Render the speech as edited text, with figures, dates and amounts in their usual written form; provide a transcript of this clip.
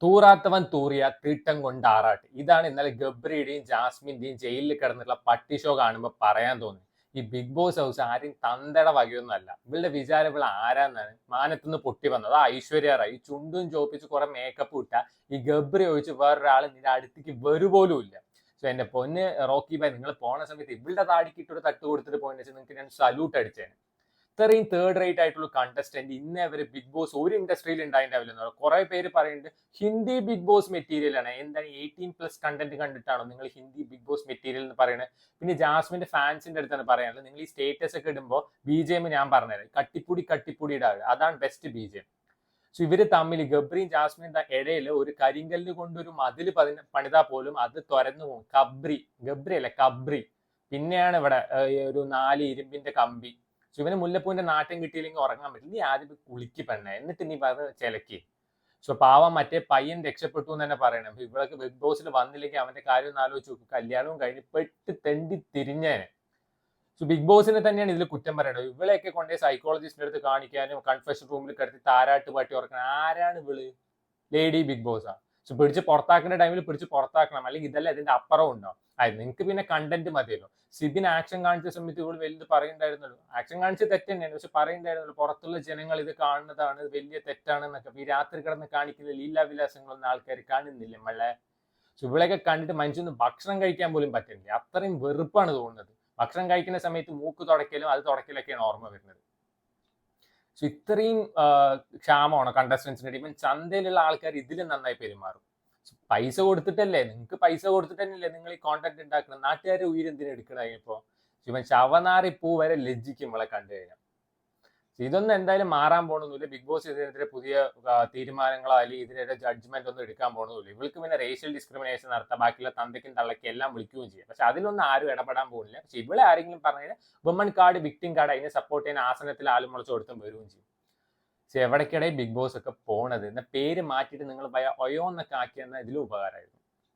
തൂറാത്തവൻ തൂറിയ തീട്ടം കൊണ്ട് ആറാട്ട്. ഇതാണ് ഇന്നലെ ഗബ്രിയുടെയും ജാസ്മിന്റെയും ജയിലിൽ കിടന്നിട്ടുള്ള പട്ടി ഷോ കാണുമ്പോൾ പറയാൻ തോന്നി. ഈ ബിഗ് ബോസ് ഹൗസ് ആരും തന്തട വകയൊന്നുമല്ല. ഇവളുടെ വിചാരം ഇവൾ ആരാന്നാണ്. മാനത്തുനിന്ന് പൊട്ടി വന്നത് ആ ഐശ്വര്യ റായ്. ഈ ചുണ്ടും ചോപ്പിച്ച് കുറെ മേക്കപ്പ് ഇട്ട ഈ ഗബ്രി ഒഴിച്ച് വേറൊരാൾ നിന്റെ അടുത്തേക്ക് വരുപോലും ഇല്ല. സോ എന്റെ പൊന്ന് റോക്കി ഭായ്, നിങ്ങൾ പോണ സമയത്ത് ഇവളുടെ താടിക്കിട്ട് ഒരു തട്ട് കൊടുത്തിട്ട് പോയെന്ന് വെച്ചാൽ നിങ്ങൾക്ക് ഞാൻ സല്യൂട്ട് അടിച്ചേനെ. ഇത്രയും തേർഡ് റേറ്റ് ആയിട്ടുള്ള കണ്ടസ്റ്റന്റ് ഇന്നേ വരെ ബിഗ് ബോസ് ഒരു ഇൻഡസ്ട്രിയിൽ ഉണ്ടായിട്ടാവില്ല. കുറെ പേര് പറയുന്നുണ്ട് ഹിന്ദി ബിഗ് ബോസ് മെറ്റീരിയൽ ആണ്. എന്താണ് 18+ കണ്ടന്റ് കണ്ടിട്ടാണോ നിങ്ങൾ ഹിന്ദി ബിഗ് ബോസ് മെറ്റീരിയൽ എന്ന് പറയുന്നത്? പിന്നെ ജാസ്മിന്റെ ഫാൻസിന്റെ അടുത്താണ് പറയാനുള്ളത്, നിങ്ങൾ ഈ സ്റ്റേറ്റസ് ഒക്കെ ഇടുമ്പോൾ BGM ഞാൻ പറഞ്ഞുതരാം, കട്ടിപ്പുടി ഇടാറ്, അതാണ് ബെസ്റ്റ് BGM. സോ ഇവര് തമ്മിൽ ഗബ്രിയും ജാസ്മിന്റെ ഇടയിൽ ഒരു കരിങ്കല്ല് കൊണ്ട് ഒരു മതിൽ പണിതാ പോലും അത് തുരന്നു പോകും. ഗബ്രി അല്ല കബ്രി. പിന്നെയാണ് ഇവിടെ ഒരു 4 ഇരുമ്പിന്റെ കമ്പി. ഇവന് മുല്ലപ്പൂവിന്റെ നാട്ടം കിട്ടിയില്ലെങ്കിൽ ഉറങ്ങാൻ പറ്റില്ല. നീ ആദ്യം കുളിക്ക് പെണ്ണെ, എന്നിട്ട് നീ ചിലക്ക്. സോ പാവം മറ്റേ പയ്യൻ രക്ഷപ്പെട്ടു എന്ന് തന്നെ പറയണം. ഇവൾക്ക് ബിഗ് ബോസിൽ വന്നില്ലെങ്കിൽ അവന്റെ കാര്യം ഒന്ന് ആലോചിച്ച് നോക്കും. കല്യാണവും കഴിഞ്ഞ് പെട്ട് തെണ്ടി തിരിഞ്ഞേനെ. സോ ബിഗ് ബോസിനെ തന്നെയാണ് ഇതിൽ കുറ്റം പറയേണ്ടത്. ഇവളെയൊക്കെ കൊണ്ടേ സൈക്കോളജിസ്റ്റിന്റെ അടുത്ത് കാണിക്കാനും കൺഫെഷൻ റൂമിൽ കിടത്തി താരാട്ട് പാട്ടി ഉറക്കണം. ആരാണ് ഇവള്? Lady big ബോസാ. സോ പിടിച്ച് പുറത്താക്കേണ്ട ടൈമിൽ പിടിച്ച് പുറത്താക്കണം, അല്ലെങ്കിൽ ഇതല്ല ഇതിന്റെ അപ്പുറം ഉണ്ടോ? നിങ്ങൾക്ക് പിന്നെ കണ്ടന്റ് മതിയല്ലോ. സിബിൻ ആക്ഷൻ കാണിച്ച സമയത്ത് ഇവള് വലുത് പറയുണ്ടായിരുന്നല്ലോ. ആക്ഷൻ കാണിച്ച തെറ്റ് തന്നെയാണ്, പക്ഷെ പറയുണ്ടായിരുന്നല്ലോ പുറത്തുള്ള ജനങ്ങൾ ഇത് കാണുന്നതാണ്, വലിയ തെറ്റാണെന്നൊക്കെ. ഈ രാത്രി കിടന്ന് കാണിക്കുന്ന ലീലാവിലാസങ്ങളൊന്നും ആൾക്കാർ കാണുന്നില്ല നമ്മളെ. ഇവളെയൊക്കെ കണ്ടിട്ട് മനുഷ്യന് ഭക്ഷണം കഴിക്കാൻ പോലും പറ്റുന്നില്ല. അത്രയും വെറുപ്പാണ് തോന്നുന്നത്. ഭക്ഷണം കഴിക്കുന്ന സമയത്ത് മൂക്ക് തുടക്കലും അത് തുടക്കലൊക്കെയാണ് ഓർമ്മ വരുന്നത്. സോ ഇത്രയും ക്ഷാമമാണ് കണ്ടസ്റ്റൻസിന്റെ. ഇവൻ ചന്തയിലുള്ള ആൾക്കാർ ഇതിലും നന്നായി പെരുമാറും. പൈസ കൊടുത്തിട്ടല്ലേ, നിങ്ങൾക്ക് പൈസ കൊടുത്തിട്ട് തന്നെയല്ലേ നിങ്ങൾ ഈ കോണ്ടന്റ് ഉണ്ടാക്കണം. നാട്ടുകാരെ ഉയരെന്തിനും എടുക്കണ ഇപ്പോ. ഇവൻ ശവനാറി പൂ വരെ ലജ്ജിക്കും നമ്മളെ കണ്ടു കഴിഞ്ഞാൽ. ഇതൊന്നും എന്തായാലും മാറാൻ പോകണമെന്നില്ല. ബിഗ് ബോസ് ഇതിനെതിരെ പുതിയ തീരുമാനങ്ങളോ അല്ലെങ്കിൽ ഇതിനെതിരെ ജഡ്ജ്മെന്റ് ഒന്നും എടുക്കാൻ പോകണമെന്നില്ല. ഇവൾക്ക് പിന്നെ റേഷ്യൽ ഡിസ്ക്രിമിനേഷൻ നടത്താം, ബാക്കിയുള്ള തന്തയ്ക്കും തള്ളയ്ക്കും എല്ലാം വിളിക്കുകയും ചെയ്യാം. പക്ഷെ അതിലൊന്നും ആരും ഇടപെടാൻ പോകുന്നില്ല. പക്ഷെ ഇവിടെ ആരെങ്കിലും പറഞ്ഞാൽ വുമൺ കാർഡ്, വിക്ടിം കാർഡ്, അതിനെ സപ്പോർട്ട് ചെയ്യുന്ന ആസനത്തിൽ ആലും മുളച്ച് കൊടുത്തും വരികയും ചെയ്യും. പക്ഷെ എവിടേക്കിടെ ബിഗ് ബോസ് ഒക്കെ പോണത്. എന്ന പേര് മാറ്റിയിട്ട് നിങ്ങൾ ഒയോ എന്നൊക്കെ ആക്കിയെന്നാൽ ഇതിലും ഉപകാരമായിരുന്നു.